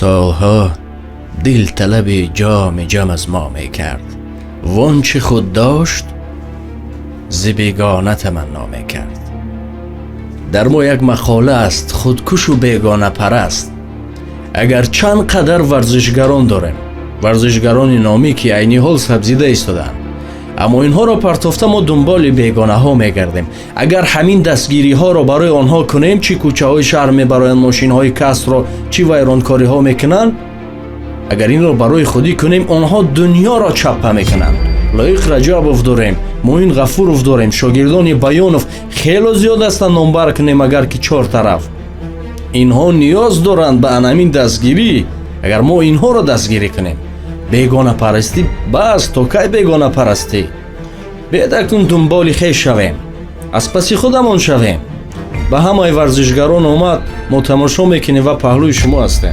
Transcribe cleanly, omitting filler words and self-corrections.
سالها دل طلب جام جم از ما می کرد، وانچه خود داشت ز بیگانه تمنا می کرد. در ما یک مقاله است خودکش و بیگانه پرست. اگر چند قدر ورزشگران داریم، ورزشگران نامی که عینی حال سبزیده ایستادند، اما اینها را پرتافته ما دنبال بیگانه ها میگردیم. اگر همین دستگیری ها را برای آنها کنیم، چی کوچه های شهر میبرایند، ماشین های کسب را چی ویرانکاری ها میکنند. اگر این را برای خودی کنیم، آنها دنیا را چپه میکنند. لایق رجبوف داریم، موین غفورов داریم، شاگردان بیانов خیلی زیاد هستند نامبر کنیم. اگر که 4 طرف اینها نیاز دارند به همین دستگیری. اگر ما اینها را دستگیری کنیم، بیگانه پرستی بس تا کی بیگانه پرستی؟ بیدکتون دنبال خویش شویم، از پس خودمان شویم. به همه ورزشگران آمد ما تماشا میکنیم و پهلوی شما هستیم.